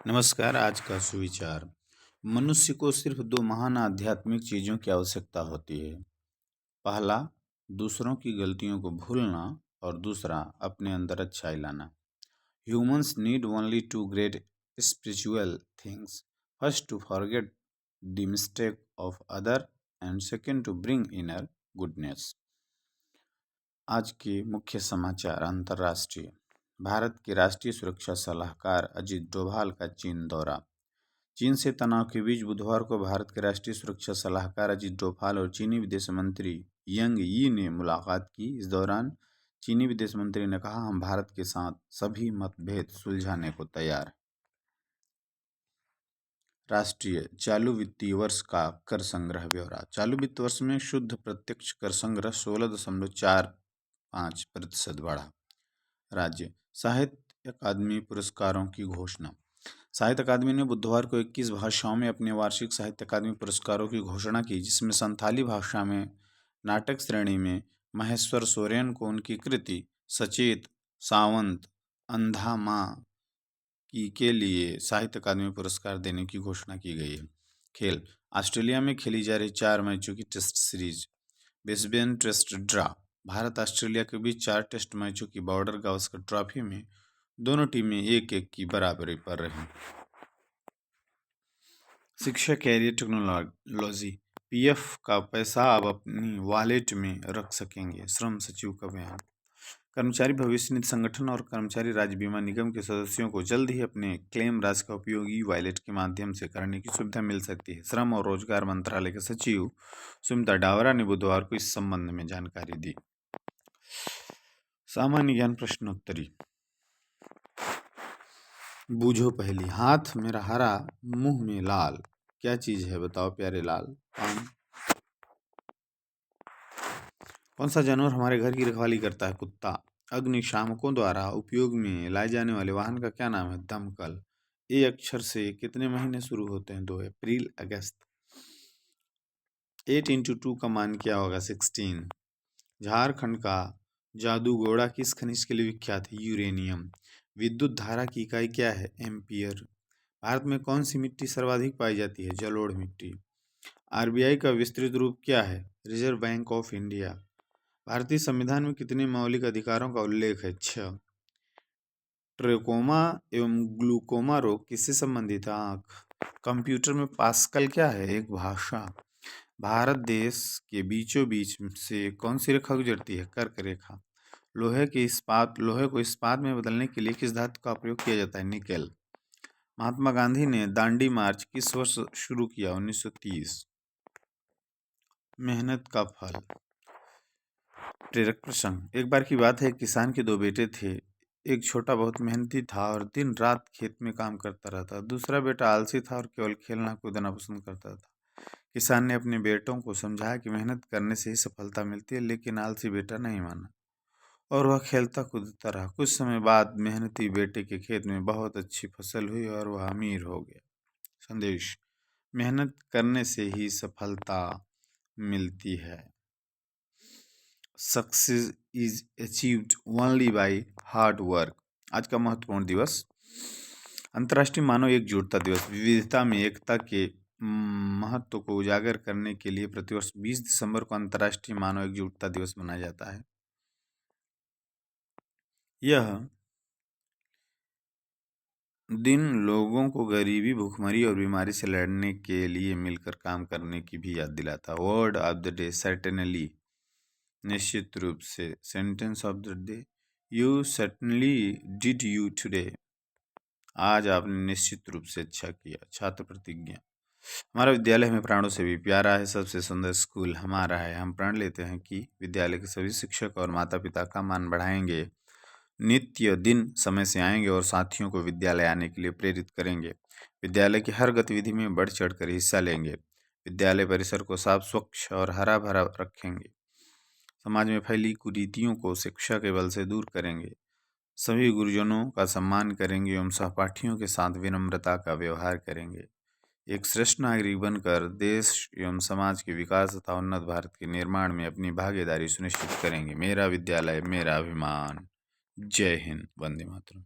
नमस्कार। आज का सुविचार। मनुष्य को सिर्फ दो महान आध्यात्मिक चीजों की आवश्यकता होती है। पहला, दूसरों की गलतियों को भूलना, और दूसरा, अपने अंदर अच्छाई लाना। Humans need only two great spiritual things: first to forget the mistake of other, and second to bring inner goodness. आज के मुख्य समाचार। अंतर्राष्ट्रीय। भारत के राष्ट्रीय सुरक्षा सलाहकार अजीत डोभाल का चीन दौरा। चीन से तनाव के बीच बुधवार को भारत के राष्ट्रीय सुरक्षा सलाहकार अजीत डोभाल और चीनी विदेश मंत्री यंग यी ने मुलाकात की। इस दौरान चीनी विदेश मंत्री ने कहा, हम भारत के साथ सभी मतभेद सुलझाने को तैयार हैं। राष्ट्रीय। चालू वित्तीय वर्ष का कर संग्रह ब्यौरा। चालू वित्त वर्ष में शुद्ध प्रत्यक्ष कर संग्रह 16.45% बढ़ा। राज्य। साहित्य अकादमी पुरस्कारों की घोषणा। साहित्य अकादमी ने बुधवार को 21 भाषाओं में अपने वार्षिक साहित्य अकादमी पुरस्कारों की घोषणा की, जिसमें संथाली भाषा में नाटक श्रेणी में महेश्वर सोरेन को उनकी कृति सचेत सावंत अंधा माँ की के लिए साहित्य अकादमी पुरस्कार देने की घोषणा की गई है। खेल। ऑस्ट्रेलिया में खेली जा रही 4 मैचों की test series Brisbane test draw. Bharat Australia के बीच 4 टेस्ट मैचों की बॉर्डर गावस्कर ट्रॉफी में दोनों टीमें 1-1 की बराबरी पर रहीं। शिक्षा, कैरियर, टेक्नोलॉजी। पीएफ का पैसा अब अपनी वॉलेट में रख सकेंगे, श्रम सचिव का बयान। कर्मचारी भविष्य निधि संगठन और कर्मचारी राज्य बीमा निगम के सदस्यों को जल्द ही अपने क्लेम राशि का उपयोग ई वॉलेट के माध्यम से करने की सुविधा मिल सकती है। श्रम और रोजगार मंत्रालय के सचिव सुमिता डावरा ने बुधवार को इस संबंध में जानकारी दी। सामान्य ज्ञान प्रश्नोत्तरी। बूझो पहली। हाथ मेरा हरा, मुंह में लाल, क्या चीज है बताओ प्यारे लाल? पान। कौन सा जानवर हमारे घर की रखवाली करता है? कुत्ता। अग्निशामकों द्वारा उपयोग में लाए जाने वाले वाहन का क्या नाम है? दमकल। ए अक्षर से कितने महीने शुरू होते हैं? 2 अप्रैल, अगस्त। 8 × 2 का मान क्या होगा? 16। झारखंड का जादूगोड़ा किस खनिज के लिए विख्यात है? यूरेनियम। विद्युत धारा की इकाई क्या है? एम्पियर। भारत में कौन सी मिट्टी सर्वाधिक पाई जाती है? जलोढ़ मिट्टी। आरबीआई का विस्तृत रूप क्या है? Reserve bank of India. भारतीय संविधान में कितने मौलिक अधिकारों का उल्लेख है? 6। ट्रेकोमा एवं ग्लूकोमा रोग किससे संबंधित है? आँख। कंप्यूटर में पास्कल क्या है? एक भाषा। भारत देश के बीचों बीच से कौन सी रेखा गुजरती है? कर्क रेखा। लोहे को इस्पात में बदलने के लिए किस धातु का प्रयोग किया जाता है? निकेल। महात्मा गांधी ने दांडी मार्च किस वर्ष शुरू किया? 1930। मेहनत का फल। प्रेरक प्रसंग। एक बार की बात है, किसान के 2 बेटे थे। एक छोटा बहुत मेहनती था और दिन रात खेत में काम करता रहता। दूसरा बेटा आलसी था और केवल खेलना कूदना पसंद करता था। किसान ने अपने बेटों को समझाया कि मेहनत करने से ही सफलता मिलती है, लेकिन आलसी बेटा नहीं माना और वह खेलता कूदता रहा। कुछ समय बाद मेहनती बेटे के खेत में बहुत अच्छी फसल हुई और वह अमीर हो गया। संदेश: मेहनत करने से ही सफलता मिलती है। Success is achieved only by hard work. आज का महत्वपूर्ण दिवस। अंतर्राष्ट्रीय मानव एकजुटता दिवस। विविधता में एकता के महत्व को उजागर करने के लिए प्रतिवर्ष 20 दिसंबर को अंतर्राष्ट्रीय मानव एकजुटता दिवस मनाया जाता है। यह दिन लोगों को गरीबी, भूखमरी और बीमारी से लड़ने के लिए मिलकर काम करने की भी याद दिलाता है। Word of the day: certainly, निश्चित रूप से। Sentence of the day: you certainly did you today. आज आपने निश्चित रूप से अच्छा किया। छात्र प्रतिज्ञा: हमारा विद्यालय हमें प्राणों से भी प्यारा है। सबसे सुंदर स्कूल हमारा है। हम प्रण लेते हैं कि विद्यालय के सभी शिक्षक और माता पिता का मान बढ़ाएंगे। नित्य दिन समय से आएंगे और साथियों को विद्यालय आने के लिए प्रेरित करेंगे। विद्यालय की हर गतिविधि में बढ़ चढ़कर हिस्सा लेंगे। विद्यालय परिसर को साफ, स्वच्छ और हरा भरा रखेंगे। समाज में फैली कुरीतियों को शिक्षा के बल से दूर करेंगे। सभी गुरुजनों का सम्मान करेंगे एवं सहपाठियों के साथ विनम्रता का व्यवहार करेंगे। एक श्रेष्ठ नागरिक बनकर देश एवं समाज के विकास तथा उन्नत भारत के निर्माण में अपनी भागीदारी सुनिश्चित करेंगे। मेरा विद्यालय मेरा अभिमान। जय हिंद। वंदे मातरम।